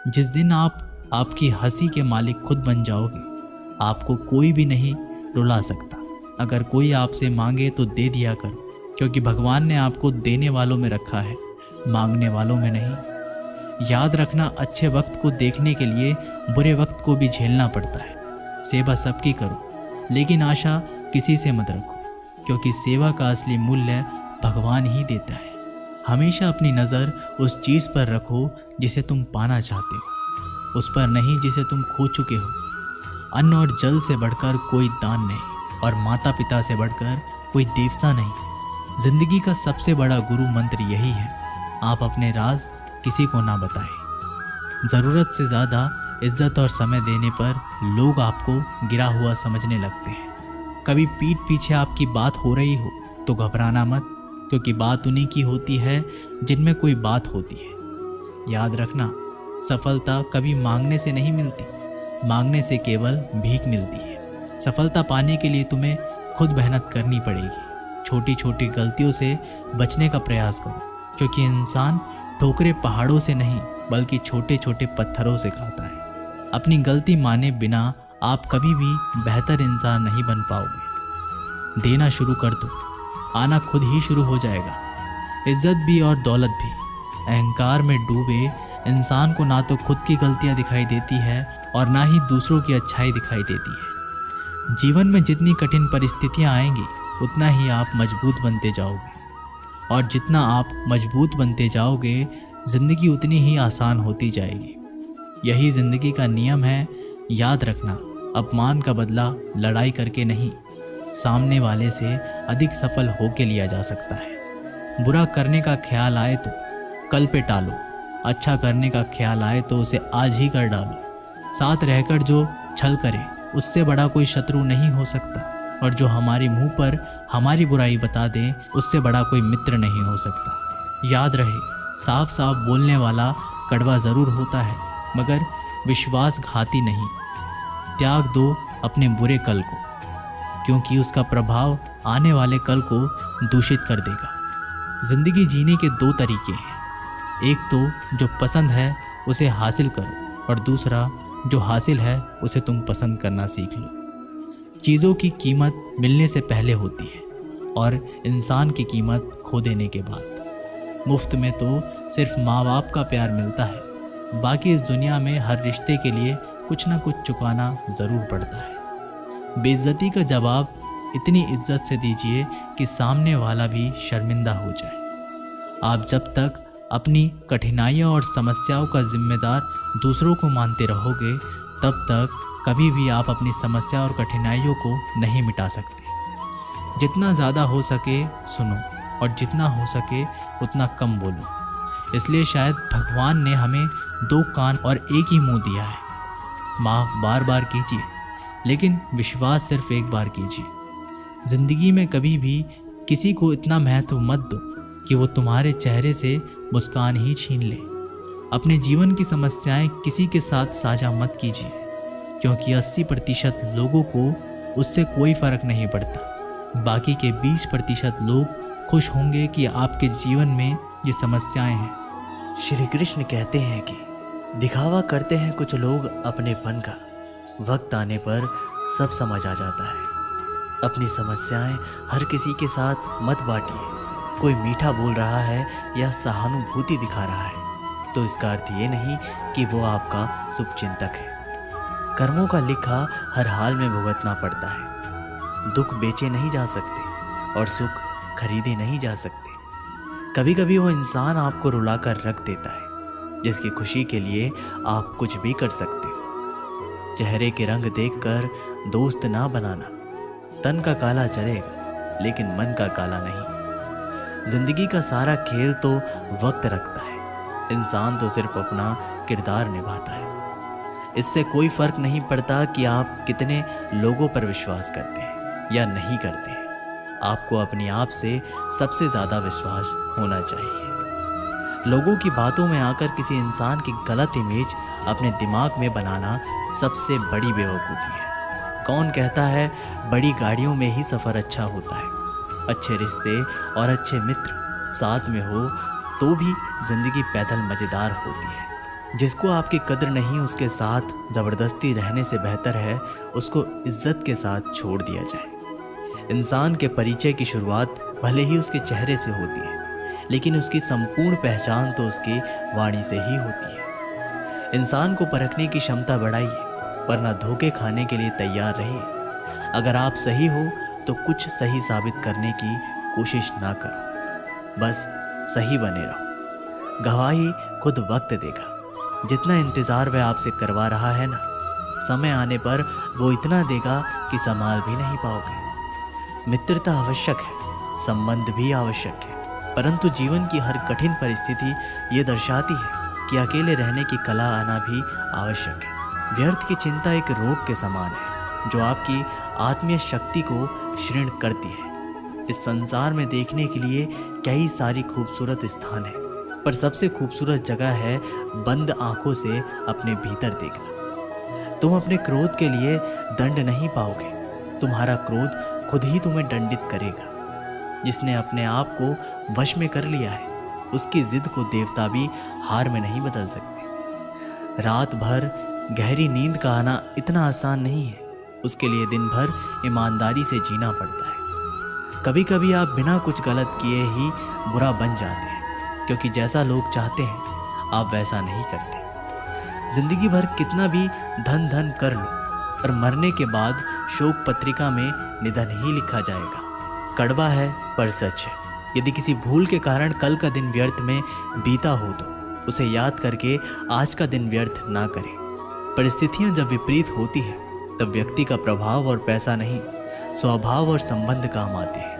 जिस दिन आप आपकी हंसी के मालिक खुद बन जाओगे, आपको कोई भी नहीं रुला सकता। अगर कोई आपसे मांगे तो दे दिया करो, क्योंकि भगवान ने आपको देने वालों में रखा है, मांगने वालों में नहीं। याद रखना, अच्छे वक्त को देखने के लिए बुरे वक्त को भी झेलना पड़ता है। सेवा सबकी करो, लेकिन आशा किसी से मत रखो, क्योंकि सेवा का असली मूल्य भगवान ही देता है। हमेशा अपनी नज़र उस चीज़ पर रखो जिसे तुम पाना चाहते हो, उस पर नहीं जिसे तुम खो चुके हो। अन्न और जल से बढ़कर कोई दान नहीं, और माता पिता से बढ़कर कोई देवता नहीं। जिंदगी का सबसे बड़ा गुरु मंत्र यही है, आप अपने राज किसी को ना बताएं। ज़रूरत से ज़्यादा इज्जत और समय देने पर लोग आपको गिरा हुआ समझने लगते हैं। कभी पीठ पीछे आपकी बात हो रही हो तो घबराना मत, क्योंकि बात उन्हीं की होती है जिनमें कोई बात होती है। याद रखना, सफलता कभी मांगने से नहीं मिलती, मांगने से केवल भीख मिलती है। सफलता पाने के लिए तुम्हें खुद मेहनत करनी पड़ेगी। छोटी छोटी गलतियों से बचने का प्रयास करो, क्योंकि इंसान ठोकरे पहाड़ों से नहीं बल्कि छोटे छोटे पत्थरों से खाता है। अपनी गलती माने बिना आप कभी भी बेहतर इंसान नहीं बन पाओगे। देना शुरू कर दो, आना खुद ही शुरू हो जाएगा। इज्जत भी और दौलत भी। अहंकार में डूबे इंसान को ना तो खुद की गलतियां दिखाई देती है और ना ही दूसरों की अच्छाई दिखाई देती है। जीवन में जितनी कठिन परिस्थितियां आएंगी, उतना ही आप मजबूत बनते जाओगे, और जितना आप मजबूत बनते जाओगे, जिंदगी उतनी ही आसान होती जाएगी। यही जिंदगी का नियम है। याद रखना, अपमान का बदला लड़ाई करके नहीं, सामने वाले से अधिक सफल होके लिया जा सकता है। बुरा करने का ख्याल आए तो कल पे टालो, अच्छा करने का ख्याल आए तो उसे आज ही कर डालो। साथ रहकर जो छल करे, उससे बड़ा कोई शत्रु नहीं हो सकता, और जो हमारे मुंह पर हमारी बुराई बता दे, उससे बड़ा कोई मित्र नहीं हो सकता। याद रहे, साफ साफ बोलने वाला कड़वा ज़रूर होता है, मगर विश्वासघाती नहीं। त्याग दो अपने बुरे कल को, क्योंकि उसका प्रभाव आने वाले कल को दूषित कर देगा। जिंदगी जीने के दो तरीके हैं, एक तो जो पसंद है उसे हासिल करो, और दूसरा जो हासिल है उसे तुम पसंद करना सीख लो। चीज़ों की कीमत मिलने से पहले होती है, और इंसान की कीमत खो देने के बाद। मुफ्त में तो सिर्फ माँ बाप का प्यार मिलता है, बाकी इस दुनिया में हर रिश्ते के लिए कुछ ना कुछ चुकाना ज़रूर पड़ता है। बेइज्जती का जवाब इतनी इज्जत से दीजिए कि सामने वाला भी शर्मिंदा हो जाए। आप जब तक अपनी कठिनाइयों और समस्याओं का जिम्मेदार दूसरों को मानते रहोगे, तब तक कभी भी आप अपनी समस्या और कठिनाइयों को नहीं मिटा सकते। जितना ज़्यादा हो सके सुनो, और जितना हो सके उतना कम बोलो। इसलिए शायद भगवान ने हमें दो कान और एक ही मुंह दिया है। माफ़ बार बार कीजिए, लेकिन विश्वास सिर्फ एक बार कीजिए। ज़िंदगी में कभी भी किसी को इतना महत्व मत दो कि वो तुम्हारे चेहरे से मुस्कान ही छीन ले। अपने जीवन की समस्याएं किसी के साथ साझा मत कीजिए, क्योंकि 80% लोगों को उससे कोई फ़र्क नहीं पड़ता। बाकी के 20% लोग खुश होंगे कि आपके जीवन में ये समस्याएं हैं। श्री कृष्ण कहते हैं कि दिखावा करते हैं कुछ लोग अपनेपन का, वक्त आने पर सब समझ आ जाता है। अपनी समस्याएं हर किसी के साथ मत बांटिए। कोई मीठा बोल रहा है या सहानुभूति दिखा रहा है तो इसका अर्थ ये नहीं कि वो आपका शुभचिंतक है। कर्मों का लिखा हर हाल में भुगतना पड़ता है। दुख बेचे नहीं जा सकते और सुख खरीदे नहीं जा सकते। कभी कभी वो इंसान आपको रुलाकर रख देता है जिसकी खुशी के लिए आप कुछ भी कर सकते हो। चेहरे के रंग देखकर दोस्त ना बनाना। तन का काला चलेगा लेकिन मन का काला नहीं। जिंदगी का सारा खेल तो वक्त रखता है, इंसान तो सिर्फ अपना किरदार निभाता है। इससे कोई फर्क नहीं पड़ता कि आप कितने लोगों पर विश्वास करते हैं या नहीं करते हैं। आपको अपने आप से सबसे ज़्यादा विश्वास होना चाहिए। लोगों की बातों में आकर किसी इंसान की गलत इमेज अपने दिमाग में बनाना सबसे बड़ी बेवकूफ़ी है। कौन कहता है बड़ी गाड़ियों में ही सफ़र अच्छा होता है? अच्छे रिश्ते और अच्छे मित्र साथ में हो तो भी ज़िंदगी पैदल मज़ेदार होती है। जिसको आपकी कद्र नहीं उसके साथ ज़बरदस्ती रहने से बेहतर है उसको इज्जत के साथ छोड़ दिया जाए। इंसान के परिचय की शुरुआत भले ही उसके चेहरे से होती है, लेकिन उसकी संपूर्ण पहचान तो उसकी वाणी से ही होती है। इंसान को परखने की क्षमता बढ़ाइए, वरना धोखे खाने के लिए तैयार रहिए। अगर आप सही हो तो कुछ सही साबित करने की कोशिश ना करो, बस सही बने रहो। गवाही खुद वक्त देगा। जितना इंतज़ार वह आपसे करवा रहा है ना, समय आने पर वो इतना देगा कि संभाल भी नहीं पाओगे। मित्रता आवश्यक है, संबंध भी आवश्यक है, परंतु जीवन की हर कठिन परिस्थिति ये दर्शाती है कि अकेले रहने की कला आना भी आवश्यक है। व्यर्थ की चिंता एक रोग के समान है जो आपकी आत्मीय शक्ति को क्षीण करती है। इस संसार में देखने के लिए कई सारी खूबसूरत स्थान हैं, पर सबसे खूबसूरत जगह है बंद आंखों से अपने भीतर देखना। तुम अपने क्रोध के लिए दंड नहीं पाओगे, तुम्हारा क्रोध खुद ही तुम्हें दंडित करेगा। जिसने अपने आप को वश में कर लिया है उसकी जिद को देवता भी हार में नहीं बदल सकते। रात भर गहरी नींद का आना इतना आसान नहीं है, उसके लिए दिन भर ईमानदारी से जीना पड़ता है। कभी कभी आप बिना कुछ गलत किए ही बुरा बन जाते हैं, क्योंकि जैसा लोग चाहते हैं आप वैसा नहीं करते। जिंदगी भर कितना भी धन धन कर लो, और मरने के बाद शोक पत्रिका में निधन ही लिखा जाएगा। कड़वा है पर सच है। यदि किसी भूल के कारण कल का दिन व्यर्थ में बीता हो तो उसे याद करके आज का दिन व्यर्थ ना करें। परिस्थितियां जब विपरीत होती है तब व्यक्ति का प्रभाव और पैसा नहीं, स्वभाव और संबंध काम आते हैं।